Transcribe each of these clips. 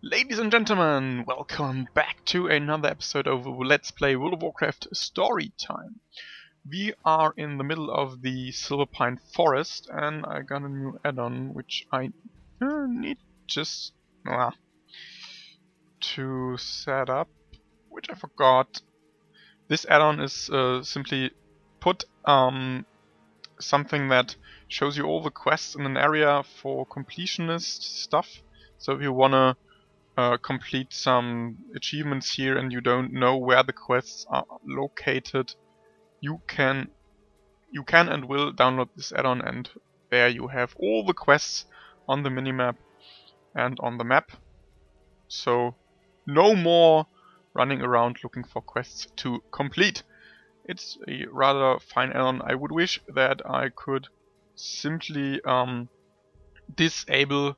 Ladies and gentlemen, welcome back to another episode of Let's Play World of Warcraft Storytime. We are in the middle of the Silver Pine Forest and I got a new add-on which I need just to set up, which I forgot. This add-on is simply put something that shows you all the quests in an area for completionist stuff. So if you wanna complete some achievements here and you don't know where the quests are located, you can and will download this add-on, and there you have all the quests on the minimap and on the map. So no more running around looking for quests to complete. It's a rather fine add-on. I would wish that I could simply disable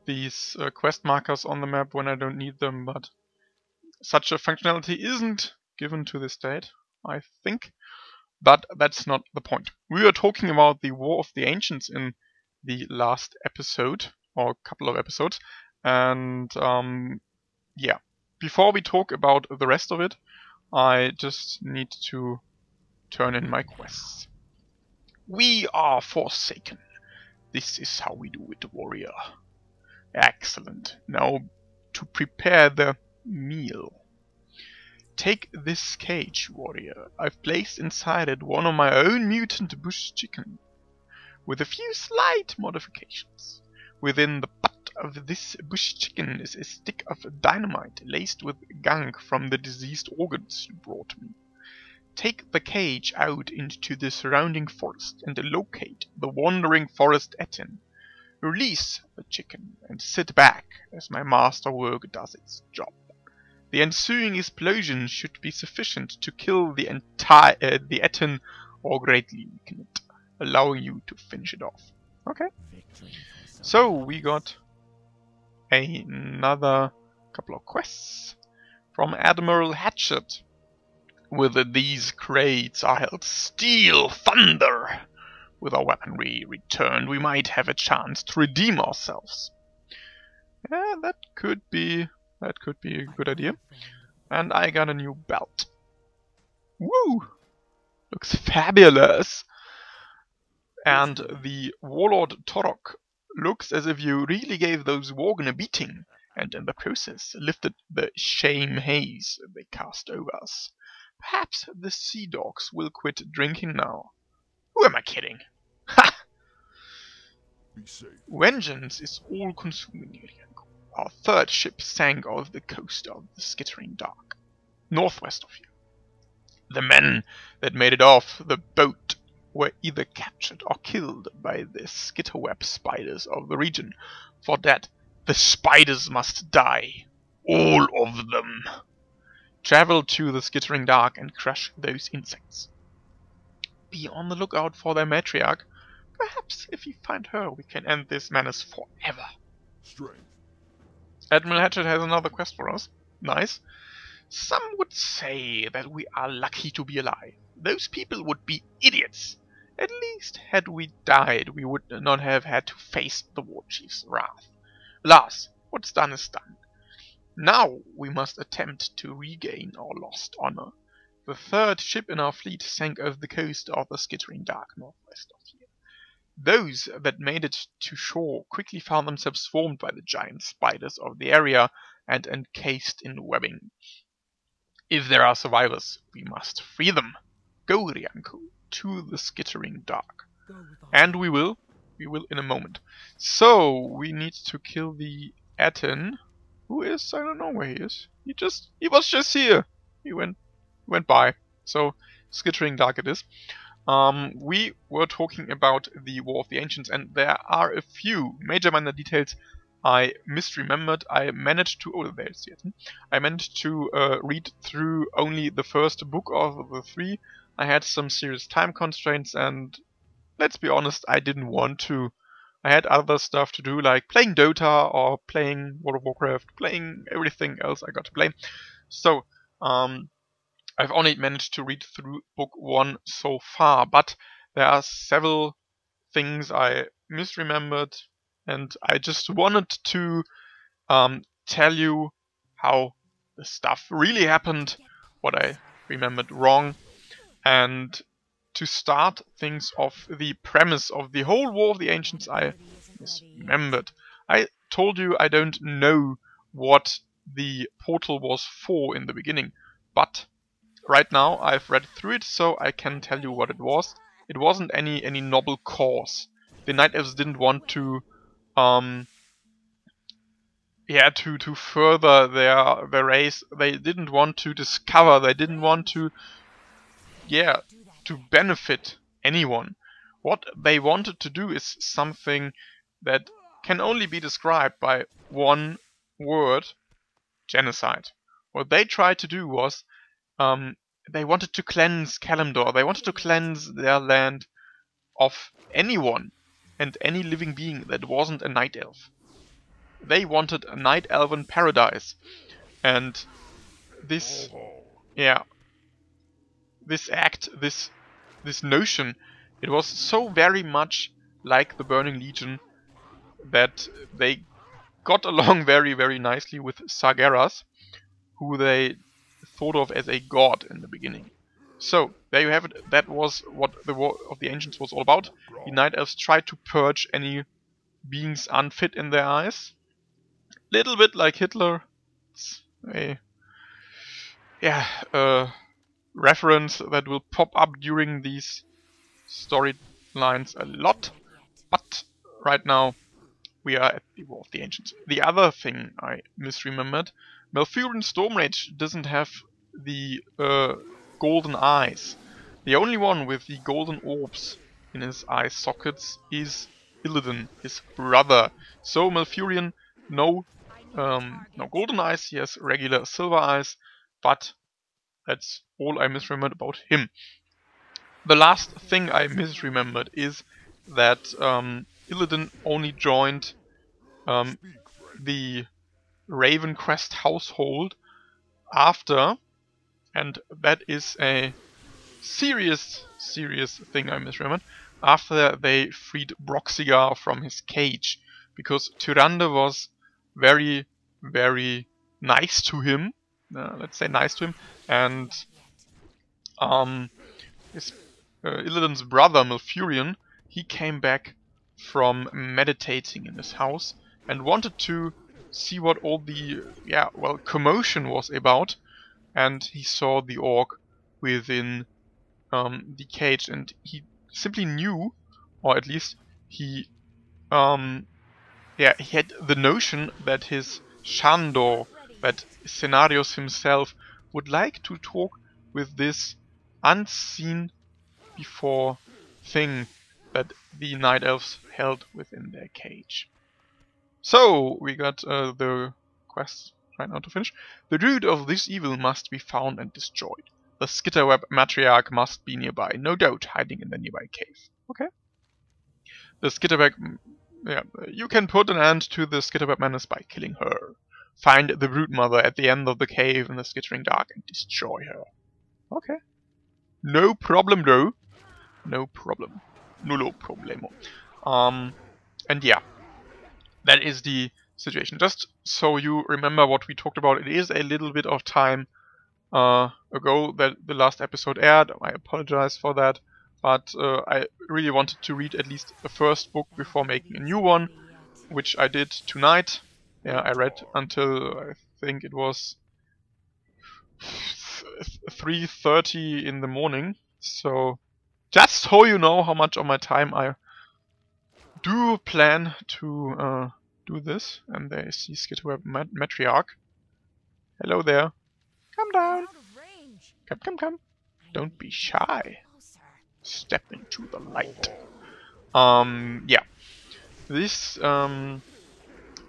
these quest markers on the map when I don't need them, but such a functionality isn't given to this date, I think. But that's not the point. We were talking about the War of the Ancients in the last episode, or a couple of episodes, and yeah. Before we talk about the rest of it, I just need to turn in my quests. We are forsaken. This is how we do it, warrior. Excellent. Now to prepare the meal. Take this cage, warrior. I've placed inside it one of my own mutant bush chicken, with a few slight modifications. Within the butt of this bush chicken is a stick of dynamite laced with gunk from the diseased organs you brought me. Take the cage out into the surrounding forest and locate the wandering forest Etin. Release the chicken and sit back as my masterwork does its job. The ensuing explosion should be sufficient to kill the Etin or greatly weaken it, allowing you to finish it off. Okay. So we got another couple of quests from Admiral Hatchet. With these crates I held steel thunder. With our weaponry returned, we might have a chance to redeem ourselves. Yeah, that could be a good idea. And I got a new belt. Woo! Looks fabulous! And the Warlord Torok looks as if you really gave those Worgen a beating, and in the process lifted the shame haze they cast over us. Perhaps the sea dogs will quit drinking now. Who am I kidding? Ha! Vengeance is all-consuming. Our third ship sank off the coast of the Skittering Dark, northwest of here. The men that made it off the boat were either captured or killed by the skitterweb spiders of the region. For that, the spiders must die. All of them. Travel to the Skittering Dark and crush those insects. Be on the lookout for their matriarch. Perhaps if we find her, we can end this menace forever. Strength. Admiral Hatchet has another quest for us. Nice. Some would say that we are lucky to be alive. Those people would be idiots. At least had we died, we would not have had to face the War Chief's wrath. Alas, what's done is done. Now we must attempt to regain our lost honor. The third ship in our fleet sank off the coast of the Skittering Dark northwest of here. Those that made it to shore quickly found themselves swarmed by the giant spiders of the area and encased in webbing. If there are survivors, we must free them. Go, Rianko, to the Skittering Dark. And we will in a moment. So, we need to kill the Etin, who is, I don't know where he is. He was just here. He went by. So, Skittering Dark it is. We were talking about the War of the Ancients, and there are a few major minor details I misremembered. I managed to read through only the first book of the three. I had some serious time constraints, and let's be honest, I didn't want to. I had other stuff to do, like playing Dota or playing World of Warcraft, playing everything else I got to play. So, I've only managed to read through book 1 so far, but there are several things I misremembered, and I just wanted to tell you how the stuff really happened, what I remembered wrong, and to start things off, the premise of the whole War of the Ancients I misremembered. I told you I don't know what the portal was for in the beginning, but right now I've read through it, so I can tell you what it was. It wasn't any noble cause. The Night Elves didn't want to to further their race. They didn't want to discover, they didn't want to to benefit anyone. What they wanted to do is something that can only be described by one word: genocide. What they tried to do was they wanted to cleanse Kalimdor. They wanted to cleanse their land of anyone and any living being that wasn't a night elf. They wanted a night elven paradise, and this this notion, it was so very much like the Burning Legion that they got along very, very nicely with Sargeras, who they thought of as a god in the beginning. So, there you have it. That was what the War of the Ancients was all about. The Night Elves tried to purge any beings unfit in their eyes. Little bit like Hitler. It's a reference that will pop up during these storylines a lot. But right now we are at the War of the Ancients. The other thing I misremembered: Malfurion Stormrage doesn't have the golden eyes. The only one with the golden orbs in his eye sockets is Illidan, his brother. So Malfurion, no golden eyes, he has regular silver eyes, but that's all I misremembered about him. The last thing I misremembered is that Illidan only joined the Ravencrest household after, and that is a serious thing I misremembered, after they freed Broxigar from his cage, because Tyrande was very, very nice to him, let's say nice to him, and Illidan's brother Malfurion, he came back from meditating in his house and wanted to see what all the commotion was about, and he saw the orc within the cage, and he simply knew, or at least he had the notion that his Shandor, that Cenarius himself, would like to talk with this unseen before thing that the Night Elves held within their cage. So, we got the quest right now to finish. The root of this evil must be found and destroyed. The Skitterweb matriarch must be nearby, no doubt hiding in the nearby cave. Okay. The Skitterweb, you can put an end to the Skitterweb menace by killing her. Find the Brood Mother at the end of the cave in the Skittering Dark and destroy her. Okay. No problem, though. No problem. Nullo problemo. And yeah, that is the situation. Just so you remember what we talked about, it is a little bit of time ago that the last episode aired. I apologize for that, but I really wanted to read at least the first book before making a new one, which I did tonight. Yeah, I read until I think it was 3:30 in the morning. So just so you know how much of my time I do plan to do this. And there is the Skitterweb matriarch. Hello there. Come down. Come. Don't be shy. Step into the light. Yeah.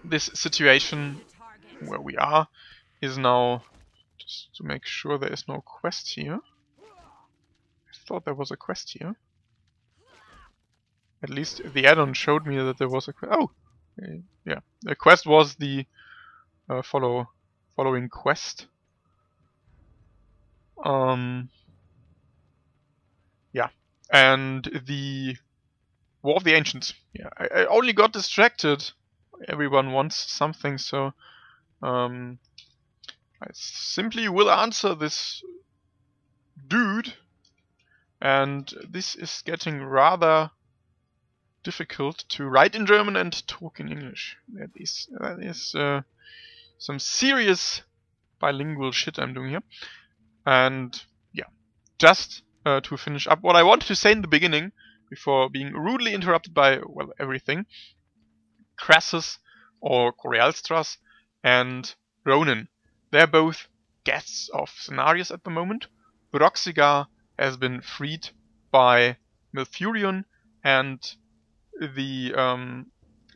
This situation where we are is now, just to make sure there is no quest here. I thought there was a quest here. At least the add-on showed me that there was a quest. Oh! Yeah. The quest was the following quest. Yeah. And the War of the Ancients. Yeah. I only got distracted. Everyone wants something, so I simply will answer this dude, and this is getting rather difficult to write in German and talk in English. That is some serious bilingual shit I'm doing here. And yeah, just to finish up what I wanted to say in the beginning, before being rudely interrupted by, well, everything. Crassus, or Corialstras, and Ronin. They're both guests of Cenarius at the moment. Broxigar has been freed by Malfurion, and the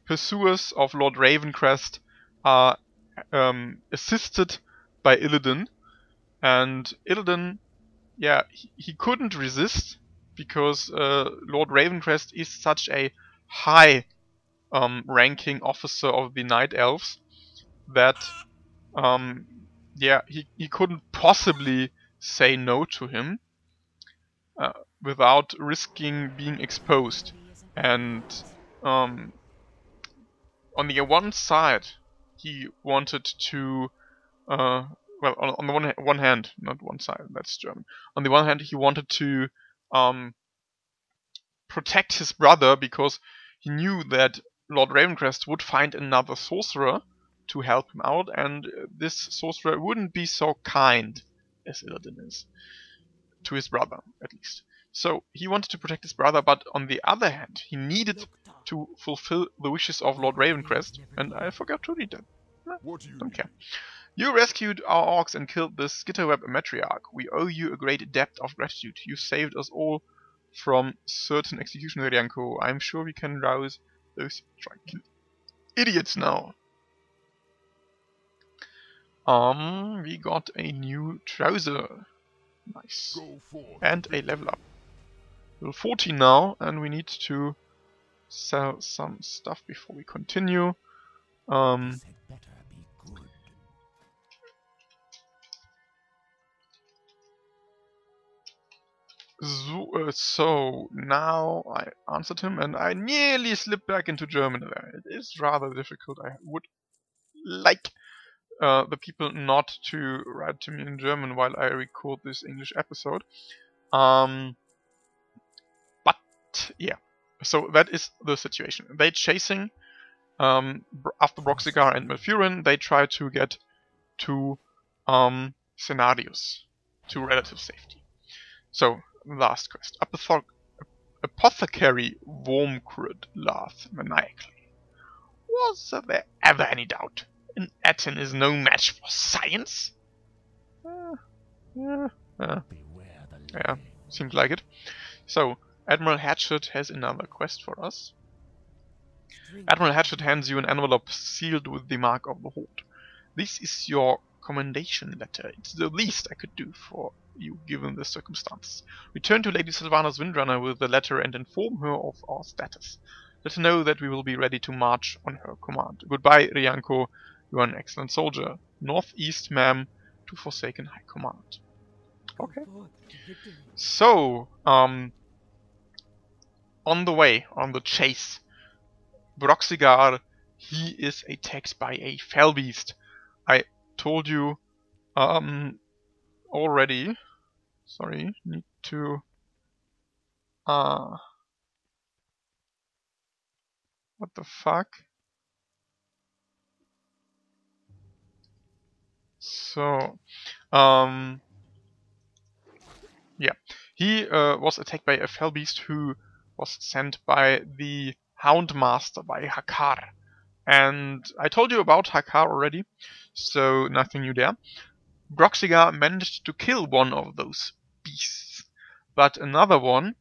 pursuers of Lord Ravencrest are assisted by Illidan. And Illidan, yeah, he couldn't resist, because Lord Ravencrest is such a high ranking officer of the Night Elves that yeah, he couldn't possibly say no to him without risking being exposed. And on the one side, he wanted to well, on the one hand, not one side, that's German. On the one hand, he wanted to protect his brother, because he knew that Lord Ravencrest would find another sorcerer to help him out, and this sorcerer wouldn't be so kind as Illidan is to his brother, at least. So he wanted to protect his brother, but on the other hand, he needed to fulfill the wishes of Lord Ravencrest, and I forgot to read that. Don't care. You rescued our orcs and killed the Skitterweb matriarch. We owe you a great debt of gratitude. You saved us all from certain execution, Rianko. I'm sure we can rouse those drunken idiots now. We got a new trouser. Nice. And a level up. Level 14 now, and we need to sell some stuff before we continue. So now I answered him, and I nearly slipped back into German there. It is rather difficult. I would like the people not to write to me in German while I record this English episode. But yeah, so that is the situation. They're chasing after Broxigar and Malfurion. They try to get to Cenarius, to relative safety. So last quest. Apothecary Wormcrid laughed maniacally. Was there ever any doubt? An Aten is no match for science? Yeah, seemed like it. So, Admiral Hatchet has another quest for us. Admiral Hatchet hands you an envelope sealed with the mark of the Horde. This is your commendation letter. It's the least I could do for you given the circumstances. Return to Lady Sylvanas Windrunner with the letter and inform her of our status. Let her know that we will be ready to march on her command. Goodbye, Rianko. You are an excellent soldier. Northeast, ma'am, to Forsaken High Command. Okay. So, on the way, on the chase, Broxigar, he is attacked by a fell beast. I told you already. Sorry, need to what the fuck? So yeah, he was attacked by a fell beast who was sent by the Houndmaster, by Hakar. And I told you about Hakar already, so nothing new there. Broxigar managed to kill one of those beasts, but another one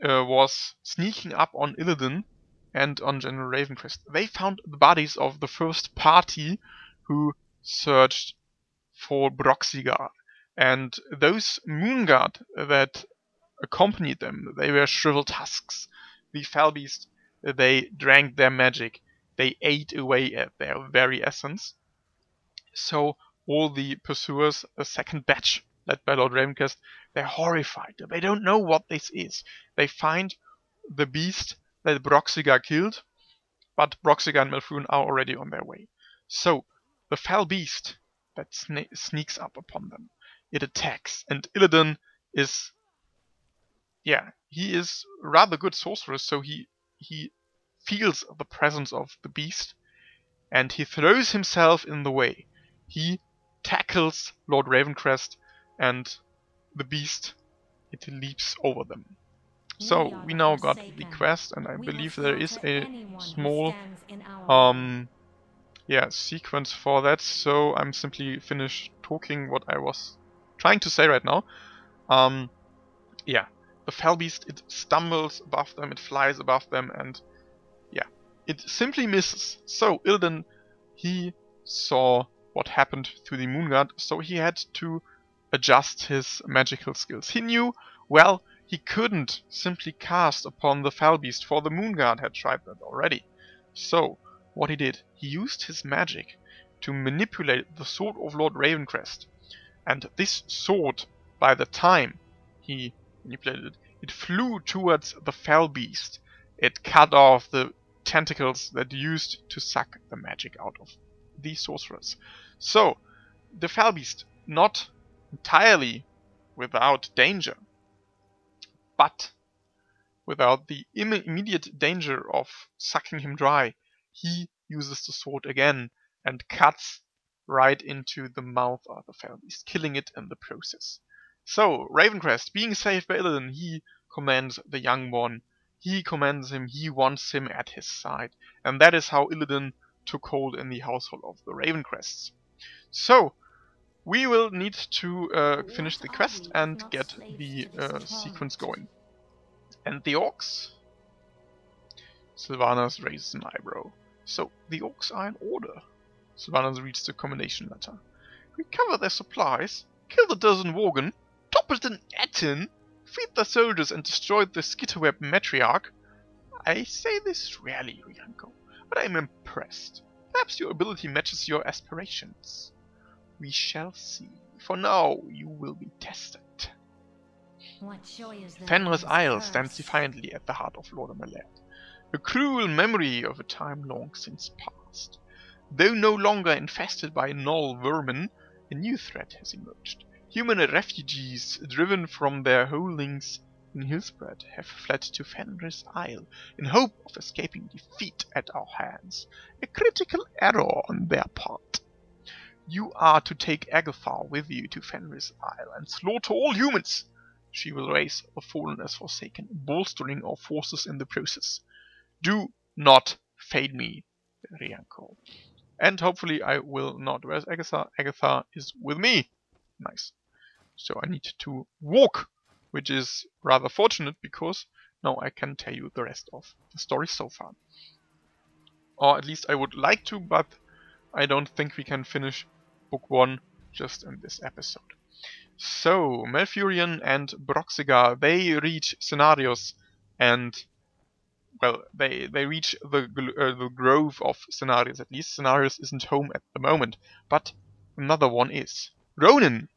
was sneaking up on Illidan and on General Ravencrest. They found the bodies of the first party who searched for Broxigar, and those Moonguard that accompanied them, they were shriveled husks. The fell beast, they drank their magic, they ate away at their very essence. So all the pursuers, the second batch led by Lord Ravencrest, they're horrified. They don't know what this is. They find the beast that Broxigar killed, but Broxigar and Malfurion are already on their way. So the fell beast that sneaks up upon them. It attacks, and Illidan is, yeah, he is a rather good sorcerer, so he feels the presence of the beast, and he throws himself in the way. He tackles Lord Ravencrest, and the beast, it leaps over them. So we now got the quest, and I believe there is a small sequence for that, so I'm simply finished talking what I was trying to say right now. Yeah, the fell beast, it stumbles above them, it flies above them, and yeah, it simply misses. So Illidan, he saw what happened to the Moon God, so he had to adjust his magical skills. He knew, well, he couldn't simply cast upon the fell beast, for the Moon God had tried that already. So what he did, he used his magic to manipulate the sword of Lord Ravencrest. And this sword, by the time he manipulated it, it flew towards the fell beast. It cut off the tentacles that used to suck the magic out of the sorcerers. So the fell beast, not entirely without danger, but without the immediate danger of sucking him dry, he uses the sword again and cuts right into the mouth of the fell beast, killing it in the process. So Ravencrest, being saved by Illidan, he commands the young one. He commands him, he wants him at his side. And that is how Illidan took hold in the household of the Ravencrests. So we will need to finish the quest and get the sequence going. And the orcs? Sylvanas raises an eyebrow. So, the orcs are in order. Sylvanas reads the commendation letter. Recover their supplies, kill the dozen Worgen, topple an Etin, feed the soldiers and destroy the skitterweb matriarch. I say this rarely, Rianko, but I am impressed. Perhaps your ability matches your aspirations. We shall see. For now, you will be tested. Fenris Isle stands defiantly at the heart of Lordamer, a cruel memory of a time long since past. Though no longer infested by Gnoll vermin, a new threat has emerged. Human refugees driven from their holdings in Hillspread have fled to Fenris Isle in hope of escaping defeat at our hands. A critical error on their part. You are to take Agatha with you to Fenris Isle and slaughter all humans. She will raise the fallen as forsaken, bolstering our forces in the process. Do not fade me, Rianko. And hopefully I will not. Where's Agatha? Agatha is with me. Nice. So I need to walk, which is rather fortunate because now I can tell you the rest of the story so far. Or at least I would like to, but I don't think we can finish book 1 just in this episode. So, Malfurion and Broxigar, they reach Cenarius, and, well, they reach the grove of Cenarius. At least Cenarius isn't home at the moment, but another one is. Ronan!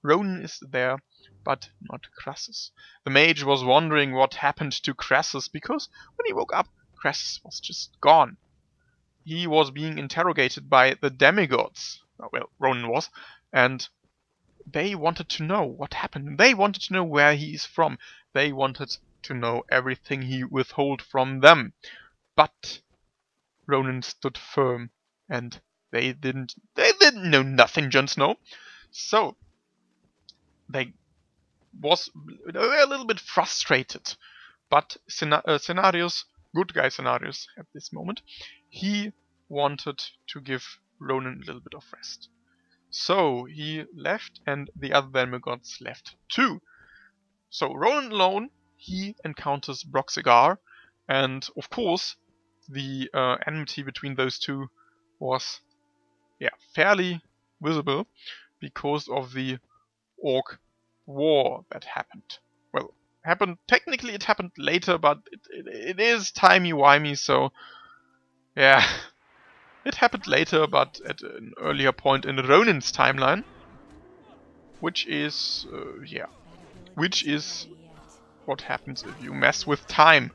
Ronan is there, but not Crassus. The mage was wondering what happened to Crassus, because when he woke up, Crassus was just gone. He was being interrogated by the demigods. Well, Ronan was, and they wanted to know what happened. They wanted to know where he is from. They wanted to know everything he withheld from them. But Ronan stood firm, and they didn't know nothing, Jon Snow. So they was a little bit frustrated. But Cenarius, good guy Cenarius at this moment, he wanted to give Ronan a little bit of rest. So he left, and the other demigods left too. So Ronan alone, he encounters Broxigar, and of course the enmity between those two was fairly visible because of the Orc war that happened. Well, technically it happened later, but it is timey-wimey, so yeah. It happened later, but at an earlier point in Ronan's timeline, which is what happens if you mess with time.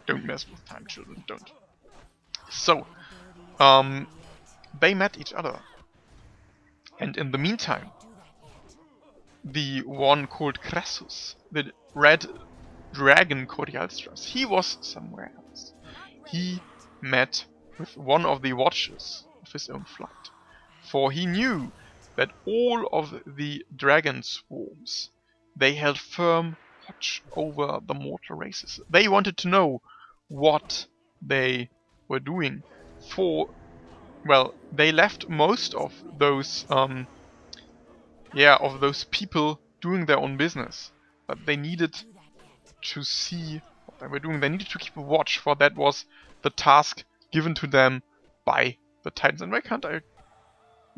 Don't mess with time, children, don't. So, they met each other, And in the meantime, the one called Crassus, the red dragon Corialstras, he was somewhere else. He met with one of the watchers of his own flight, for he knew that all of the dragon swarms, they held firm watch over the mortal races. They wanted to know what they were doing, for, well, they left most of those people doing their own business, but they needed to see what they were doing. They needed to keep a watch, for that was the task given to them by the Titans. And why can't I?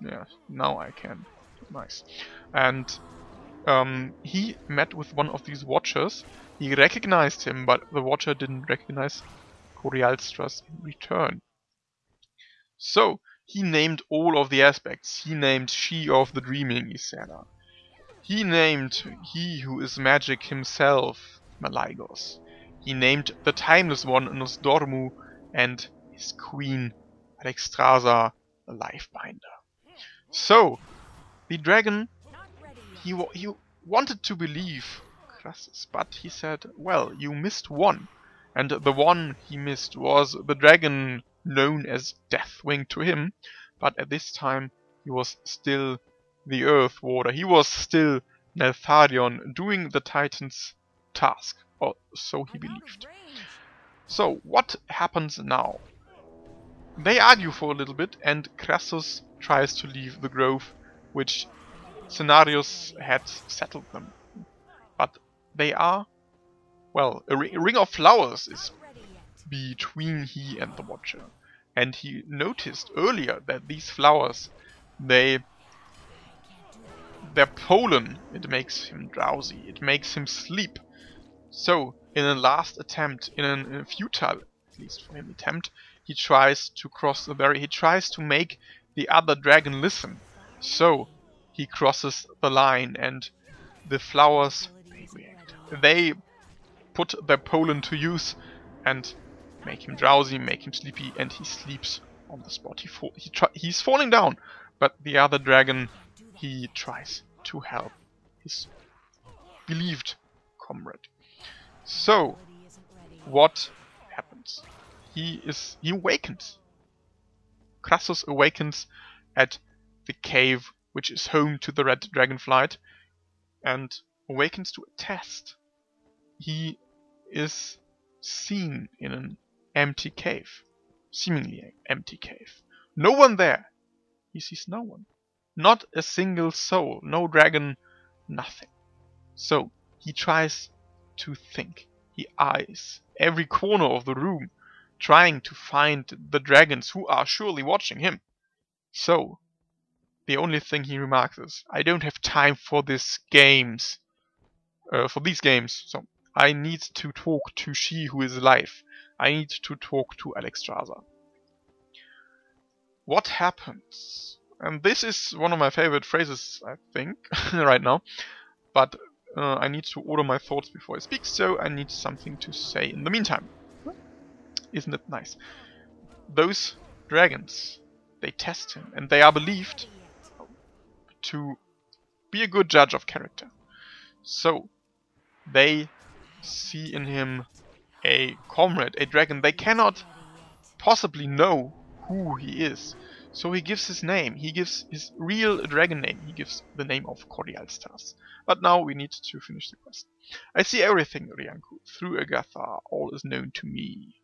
Yeah, now I can. Nice. And he met with one of these watchers. He recognized him, but the watcher didn't recognize Corialstras in return. So he named all of the aspects. He named She of the Dreaming, Isera. He named he who is magic himself, Malygos. He named the Timeless One, Nosdormu, and his queen, Alexstrasza, the Lifebinder. So, the dragon, he wanted to believe Crassus, but he said, well, you missed one. And the one he missed was the dragon known as Deathwing to him, but at this time he was still the Earth Warder. He was still Neltharion doing the Titan's task, or so he believed. So, what happens now? They argue for a little bit, and Crassus tries to leave the grove, which Cenarius had settled them. But they are, well, a ring of flowers is between he and the Watcher. And he noticed earlier that these flowers, their pollen, it makes him drowsy, it makes him sleep. So, in a last attempt, in a futile, at least for him, attempt, he tries to cross the barrier. He tries to make the other dragon listen. So, he crosses the line, and the flowers, they react. They put their pollen to use and make him drowsy, make him sleepy, and he sleeps on the spot. He's falling down, but the other dragon, he tries to help his believed comrade. So, what happens? He awakens. Crassus awakens at the cave which is home to the red dragonflight, and awakens to a test. He is seen in an empty cave, seemingly empty cave. No one there. He sees no one. Not a single soul, no dragon, nothing. So he tries to think. He eyes every corner of the room, trying to find the dragons who are surely watching him. So, the only thing he remarks is, I don't have time for these games. So I need to talk to she who is alive. I need to talk to Alexstrasza. What happens? And this is one of my favorite phrases, I think, right now. But I need to order my thoughts before I speak, so I need something to say in the meantime. Isn't it nice? Those dragons, they test him, and they are believed to be a good judge of character. So, they see in him a comrade, a dragon. They cannot possibly know who he is. So he gives his name. He gives his real dragon name. He gives the name of Corialstras. But now we need to finish the quest. I see everything, Rianku. Through Agatha, all is known to me.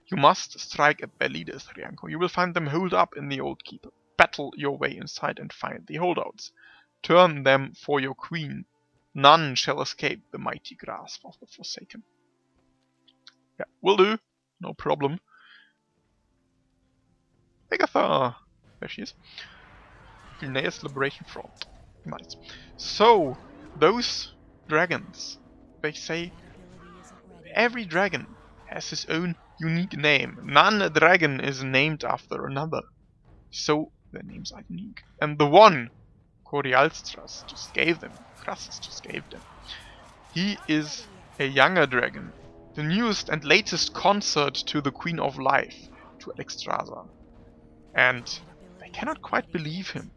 You must strike at their leaders, Rianku. You will find them holed up in the Old Keep. Battle your way inside and find the holdouts. Turn them for your queen. None shall escape the mighty grasp of the Forsaken. Yeah, will do. No problem. Agatha! There she is. Linnaeus Liberation Front. Nice. So, those dragons, they say every dragon has his own unique name. None dragon is named after another. So, their names are unique. And the one Corialstras just gave them, Crassus just gave them, he is a younger dragon. The newest and latest consort to the Queen of Life, to Alexstrasza. And they cannot quite believe him.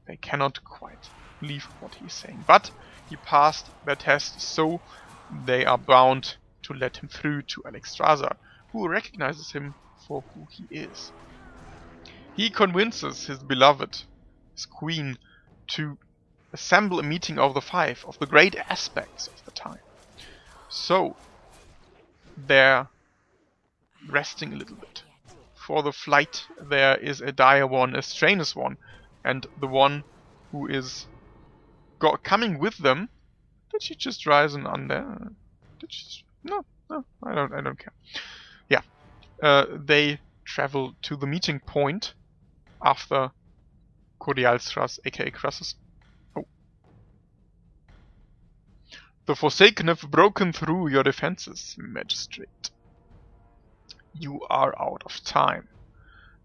they cannot quite believe what he's saying. But he passed their test, so they are bound to let him through to Alexstrasza, who recognizes him for who he is. He convinces his beloved, his queen, to assemble a meeting of the five, of the great aspects of the time. So, they're resting a little bit. For the flight, there is a dire one, a strenuous one, and the one who is coming with them. Did she just rise and under? Did she? No, I don't care. Yeah, they travel to the meeting point after Korialstras, aka Crassus. Oh. The Forsaken have broken through your defenses, Magistrate. You are out of time.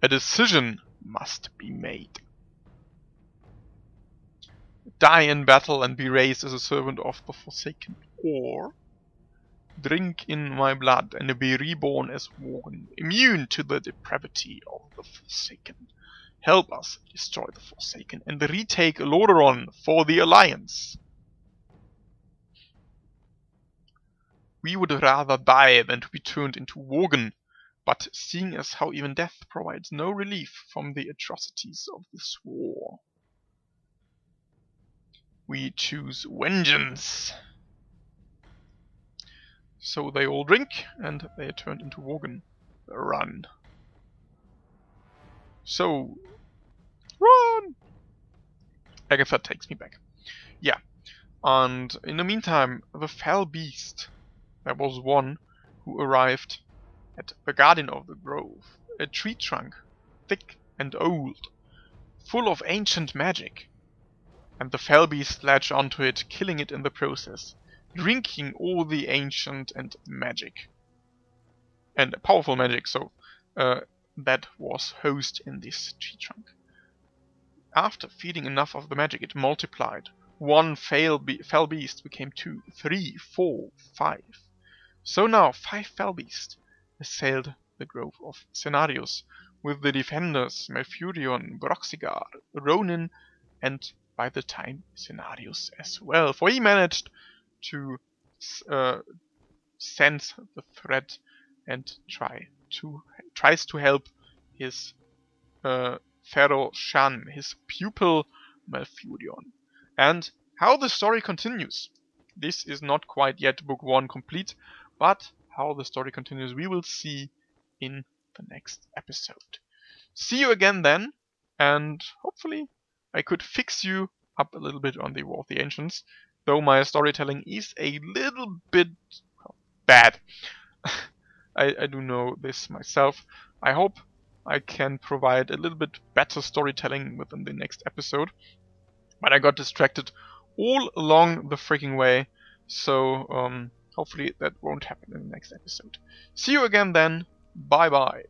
A decision must be made. Die in battle and be raised as a servant of the Forsaken, or drink in my blood and be reborn as one, immune to the depravity of the Forsaken. Help us destroy the Forsaken and retake Lordaeron for the Alliance. We would rather die than to be turned into Worgen, but seeing as how even death provides no relief from the atrocities of this war, we choose vengeance. So they all drink and they are turned into Worgen. Run. So, run! Agatha takes me back. Yeah, and in the meantime, the fell beast. There was one who arrived at the Guardian of the Grove, a tree trunk, thick and old, full of ancient magic. And the fell beast latched onto it, killing it in the process, drinking all the ancient and magic. And powerful magic, so that was housed in this tree trunk. After feeding enough of the magic, it multiplied. One fell beast became 2, 3, 4, 5. So now 5 fell beasts assailed the Grove of Cenarius, with the defenders Malfurion, Broxigar, Ronin, and by the time Cenarius as well, for he managed to sense the threat and tries to help his fellow Shan, his pupil Malfurion. And how the story continues. This is not quite yet book 1 complete, but how the story continues we will see in the next episode. See you again then, and hopefully I could fix you up a little bit on the War of the Ancients, though my storytelling is a little bit bad. I do know this myself. I hope I can provide a little bit better storytelling within the next episode, but I got distracted all along the freaking way, so hopefully that won't happen in the next episode. See you again then. Bye bye.